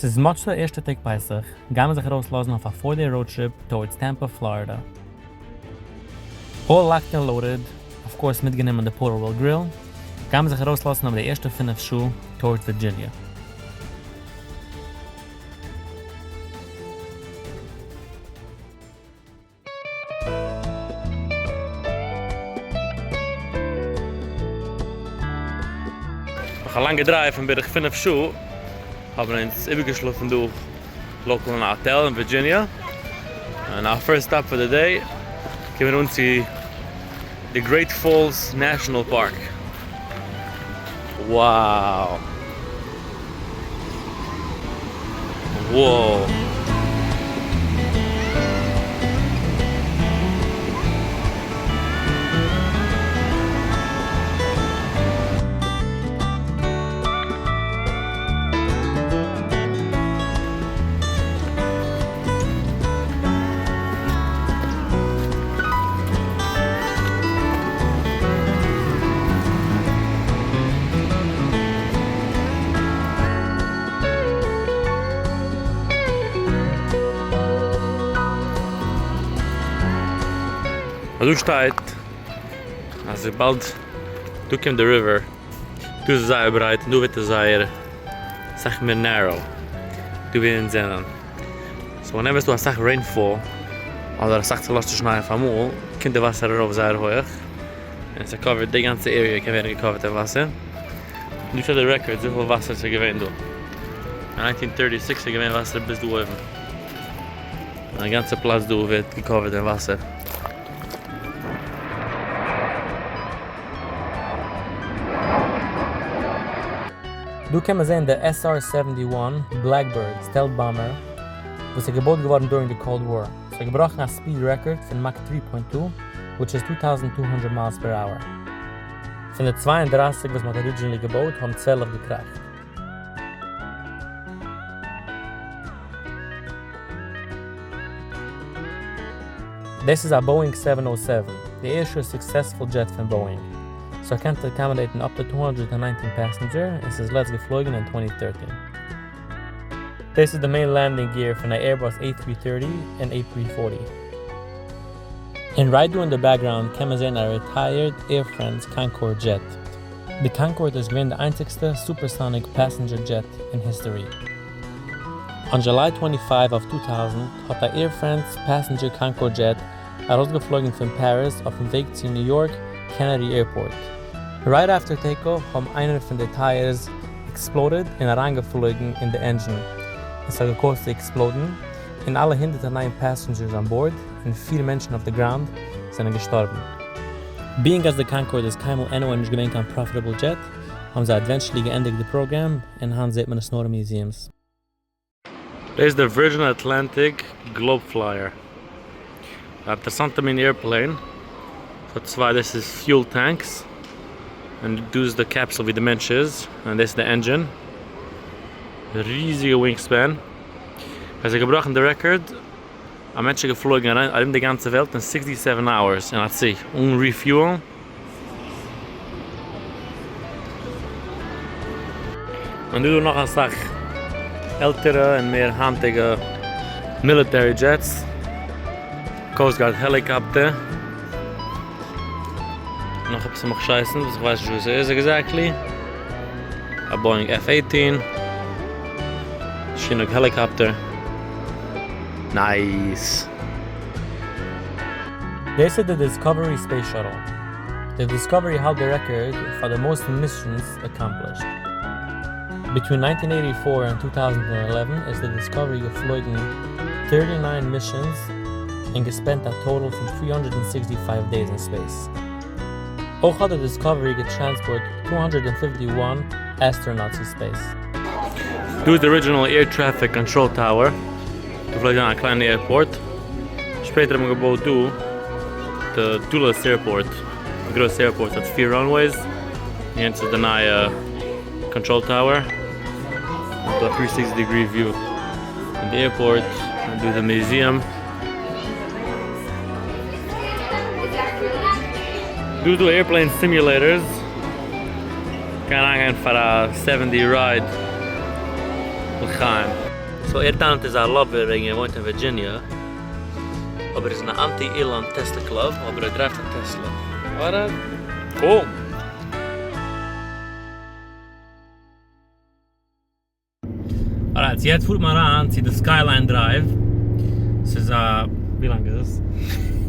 is much the erste Tag Pesach. Gehen wir sich rauslassen auf a 4-day road trip towards Tampa, Florida. All locked and loaded, of course mitgenommen the portable grill. Gehen wir sich rauslassen auf die erste 5 Schuhe towards Virginia. Nach einer langen Drive von 5 Schuhe haben wir uns übergeschlafen durch local hotel in Virginia. And our first stop for the day came wir uns the Great Falls National Park. Wow. Whoa. Du steht, also bald du kommt der River, du ist sehr breit, du wird es sehr, sag mir narrow, du wirst sehen. So whenever du hast Rainfall, oder sagt lasst du schnell von mal, kommt der Wasser rauf sehr hoch, und es covert die ganze Area, kann werden gecovert der Wasser. Du steht der Record, so viel Wasser sie gewähnt du. 1936 sie gewähnt Wasser bis du oben. Der ganze Platz du wird gecovert der Wasser. Du kann man sehen der SR-71 Blackbird Stealth Bomber, was gebaut geworden during the Cold War. So gebrochen a speed record von Mach 3.2, which is 2,200 miles per hour. Von der 32, was man originally gebaut, haben 12 gekracht. This is a Boeing 707, the erste successful jet von Boeing. So can accommodate up to 219 passengers and is last geflogen in 2013. This is the main landing gear for the Airbus A330 and A340. And right there in the background can man sehen a retired Air France Concorde jet. The Concorde is gewesen der einzigste supersonic passenger jet in history. On July 25 of 2000 hat der Air France passenger Concorde jet herausgeflogen von Paris auf dem Weg zu New York Kennedy Airport. Right after takeoff haben einer von den Tires exploded und reingeflogen in the engine. Es hat gekost zu exploden und alle 109 passengers on board und 4 Menschen auf the ground sind gestorben. Being as the Concorde is keinmal anyone nicht gewinnt an profitable jet, haben sie eventually geendigt das Programm und haben sieht man es nur in museums. This is the Virgin Atlantic Globe Flyer. Interessant an airplane. So zwar this is fuel tanks. And this is the capsule wie the Mensch ist. And this is the engine. Riesige Wingspan. Also gebrochen der Record. Ein Mensch geflogen in die ganze Welt in 67 hours. And let's see, refuel. Und du noch eine Sache. Ältere und mehr handige military jets. Coast Guard Helicopter. Noch etwas noch scheißen, ich weiß nicht, was es ist exactly. A Boeing F-18. Chinook Helicopter. Nice. This is the Discovery Space Shuttle. The Discovery held the record for the most missions accomplished. Between 1984 and 2011 is the Discovery geflogen 39 missions and spent a total of 365 days in space. Auch hat the Discovery getransport 251 astronauts in space. Du ist the original Air Traffic Control Tower. Du fliegst an einem kleinen Airport. Später haben wir gebaut the Dulles Airport. The große Airport hat 4 runways. Hier ist der neue Control Tower. A 360-degree view in the airport. And do the museum. Do airplane simulators. Can I go for a 70 ride? L'chaim. So Tant is a lover wegen wohnt in Virginia. Aber ist eine Anti-Elon Tesla Club, aber dreift ein Tesla. Alright, cool. Alright, so jetzt fuhrt man ran zu der Skyline Drive. Es ist wie lang ist es?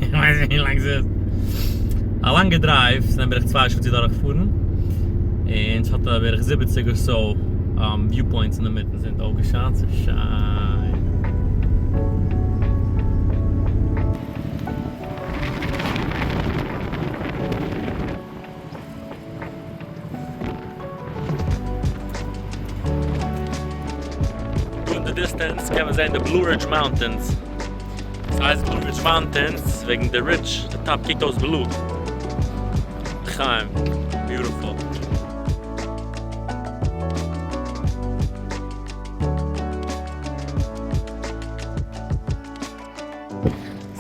Ich weiß nicht, wie lang es ist. Eine lange Drive, es sind wir 2 Stunden durchgefahren. Und es hat wir 70 oder so Viewpoints in der Mitte sind auch geschaut. So schein. In the distance can man sehen the Blue Ridge Mountains. Das heißt Blue Ridge Mountains wegen der Ridge, the top kickt aus blue. Chaim, beautiful.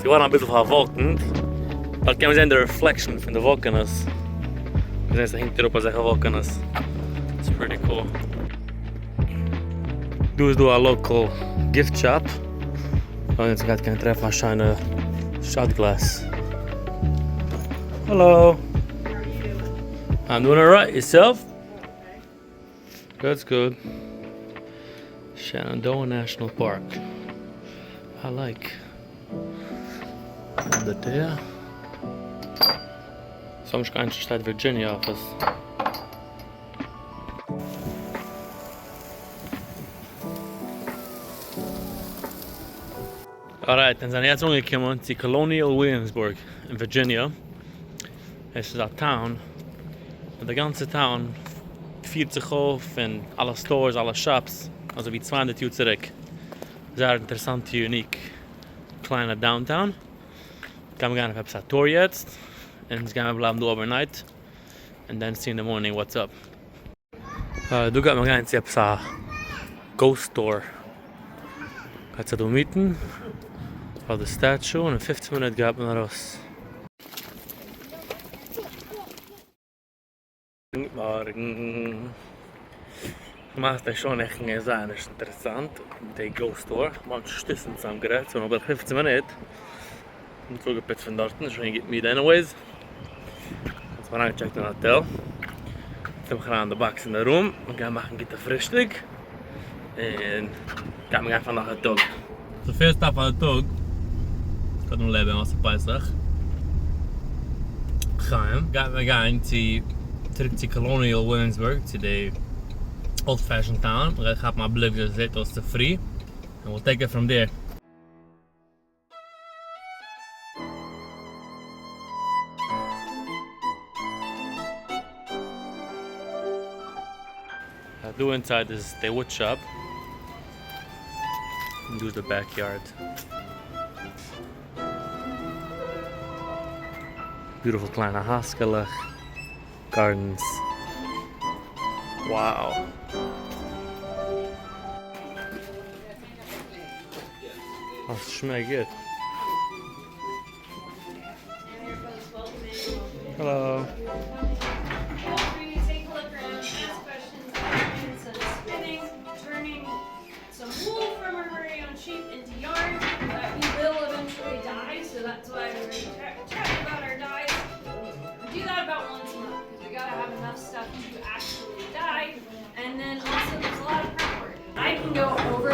Sie waren ein bisschen verwolkend, aber kann man sehen the reflection von der Wolken ist. Wir sehen, es hängt hier auf solche Wolken ist. It's pretty cool. Du ist a local gift shop. Und jetzt kann ich treffen eine shot glass. Hello. I'm doing alright. Yourself? That's good. Shenandoah National Park. I like. The there. So much going to State Virginia office. Alright, dann sind wir jetzt umgekommen zu Colonial Williamsburg in Virginia. Es ist eine Town. Und die ganze Town führt sich auf in alle Stores, alle Shops. Also wie 200 Jahre zurück. Sehr interessant, unique. Kleine Downtown. Kann man gehen auf eine Tour jetzt. Und jetzt gehen wir bleiben da overnight. And then see in the morning what's up. Du gehst mal gehen zu einer Ghost Store. Kannst du da mieten? By the statue und in 15 Minuten geht man raus. Guten Morgen. Ich mache das schon echt sehr interessant. Der Ghost Store. Man hat Stüssen zusammengerät, so noch bei 15 Minuten. Und so gepitzt von dort, schon geht mir anyways. Jetzt mal reingecheckt in ein Hotel. Jetzt haben wir gerade an der Box in der Room. Und gehen machen ein Frühstück. Und gehen wir einfach nach der Tag. So viel Stuff an der Tag. Gaat nog leven als een Pesach. Chaim. We gaan terug to Colonial Williamsburg, to the old-fashioned town. We gaan maar blijven zitten als te free. And we'll take it from there. Do inside is the wood shop. And do the backyard. Beautiful kleine Haskellach gardens. Wow. Das schmeckt gut. Hello. That's why we're chatting about our diet. We do that about once a month because we gotta have enough stuff to actually dye. And then also there's a lot of prep work. I can go over,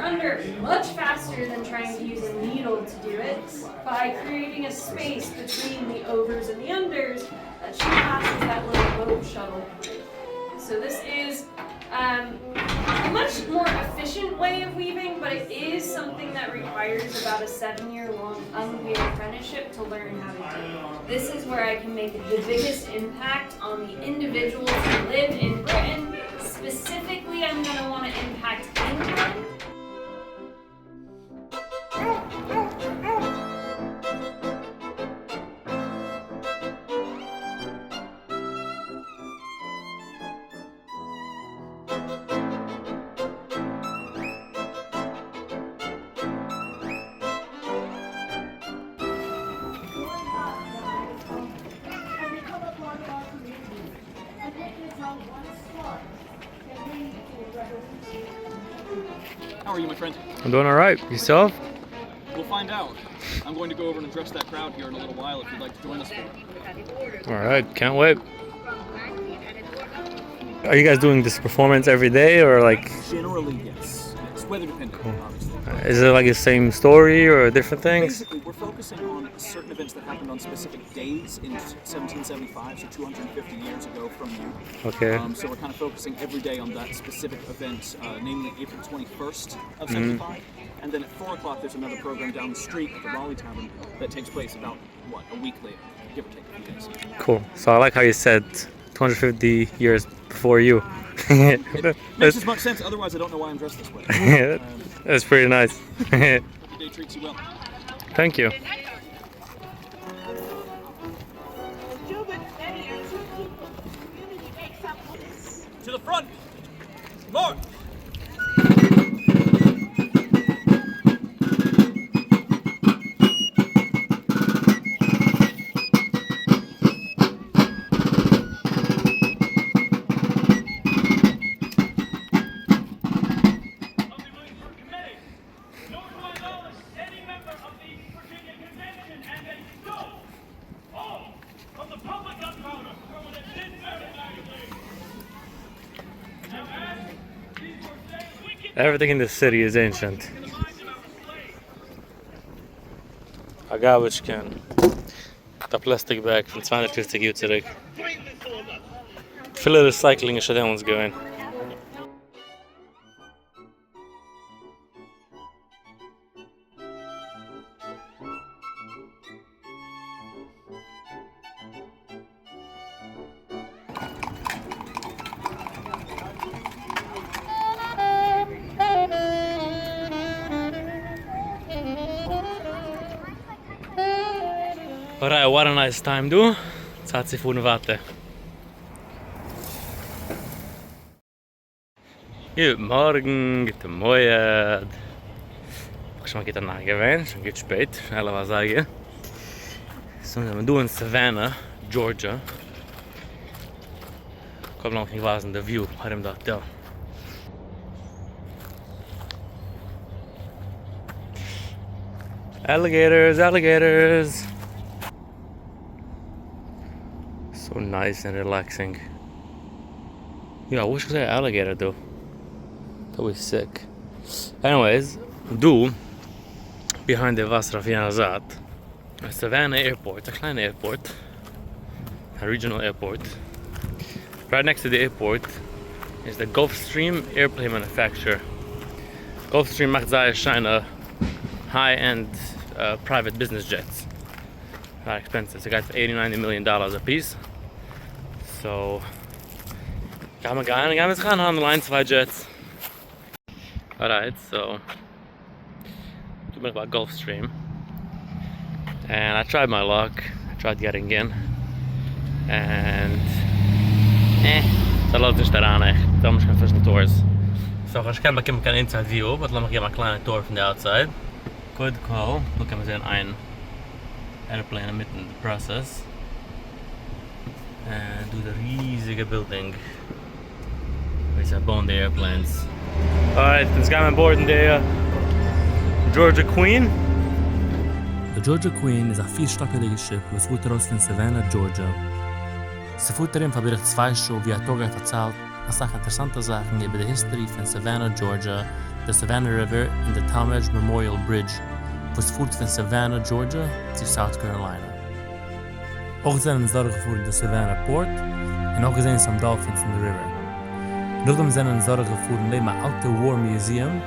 under much faster than trying to use a needle to do it by creating a space between the overs and the unders that she passes that little boat shuttle. So this is a much more efficient way of weaving, but it is something that requires about a 7-year-long unpaid apprenticeship to learn how to do. This is where I can make the biggest impact on the individuals who live in Britain. Specifically, I'm going to want to impact England. How are you, my friend? I'm doing alright. Yourself? We'll find out. I'm going to go over and address that crowd here in a little while if you'd like to join us for it. Alright, can't wait. Are you guys doing this performance every day or like? Generally, yes. It's weather dependent, obviously. Is it like the same story or different things? Basically, we're focusing on certain events that happened on specific days in 1775, so 250 years ago from you. Okay. So we're kind of focusing every day on that specific event, namely April 21st of 75. And then at 4 o'clock, there's another program down the street at the Raleigh Tavern that takes place about, a week later, give or take a few days. Cool. So I like how you said 250 years before you. It makes as much sense, otherwise I don't know why I'm dressed this way. That's pretty nice. Hope your day treats you well. Thank you. To the front! More! Everything in this city is ancient. A garbage can. The plastic bag från 250 uttryck. Fyller recycling är det hon ska in. Alright, what a nice time du. Satt sig från vatten. Guten Morgen, guten Morgen. Schon mal geht danach gewesen, schon geht spät, schnell was sagen. So, wir sind in Savannah, Georgia. Komm noch nicht was in der View, hat ihm gedacht, ja. Alligators, alligators. So nice and relaxing. Yeah, I wish I could say alligator though. That was sick. Anyways, behind the Vasrafjanazat, Savannah Airport, a klein airport, a regional airport. Right next to the airport is the Gulfstream airplane manufacturer. Gulfstream macht sehr scheine high-end private business jets. Not expensive. They got for $80-90 million a piece. So, gaan we gaan handelen, 2 jets. Alright, so toen ben ik bij Gulfstream. And I tried my luck. I tried getting in. And dat loopt dus daaraan echt. Dat is geen first tours. So, ich kann bekommen kein inside view, but let me give a kleine tour from the outside. Good call. Look, wir sehen ein airplane mitten in the process. And do the riesige building. We zijn bauen the airplanes. Alright, jetzt gaan we board in the Georgia Queen. The Georgia Queen is a 4-stöckige Schiff, was fuhrt raus von Savannah, Georgia. Sie fuhrt darin verbirgt 2 Show, wie Toga erzählt, als auch interessante Sachen über die History von Savannah, Georgia, the Savannah River and the Talmadge Memorial Bridge, was fuhrt von Savannah, Georgia zu South Carolina. Auch sind uns dort gefuhrt in the Savannah Port und auch gesehen some Dolphins in the river. Nachdem sind uns dort gefuhrt in dem alte War Museum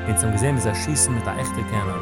und zum gesehen, wie sie schießen mit der echten Cannon.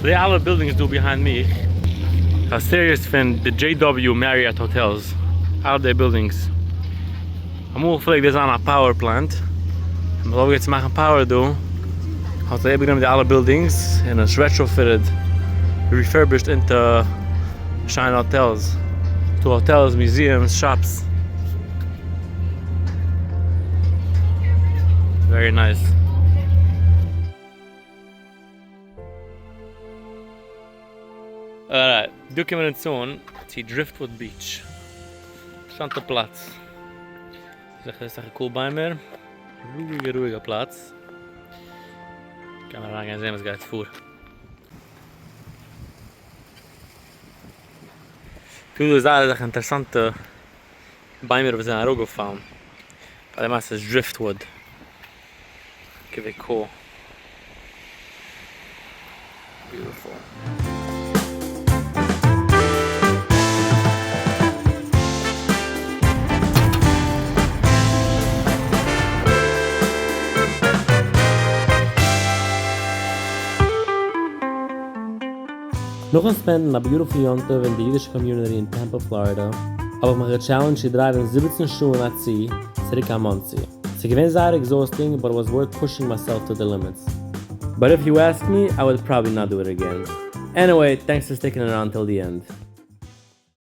So the other buildings do behind me. A series from the JW Marriott hotels. All their buildings. I'm all feel like there's on a power plant. I'm going to make a power do. How they begun with all buildings and it's retrofitted, refurbished into shine hotels. To hotels, museums, shops. Very nice. Alright, du kommer in soon to Driftwood Beach. Interessante Platz. Das ist echt cool bei mir. Ruhiger Platz. Kann man rein sehen, was geht vor. Viele Sachen sind interessante Bäume, die sind auch gefallen. Bei dem ist es Driftwood. Give cool. Beautiful. Noch ein Spenden a beautiful yontiv in the Yiddish community in Tampa, Florida. Aber ich mache a challenge to drive in 17 Schuhen at sea, circa Monsi. It's very exhausting, but it was worth pushing myself to the limits. But if you ask me, I would probably not do it again. Anyway, thanks for sticking around till the end.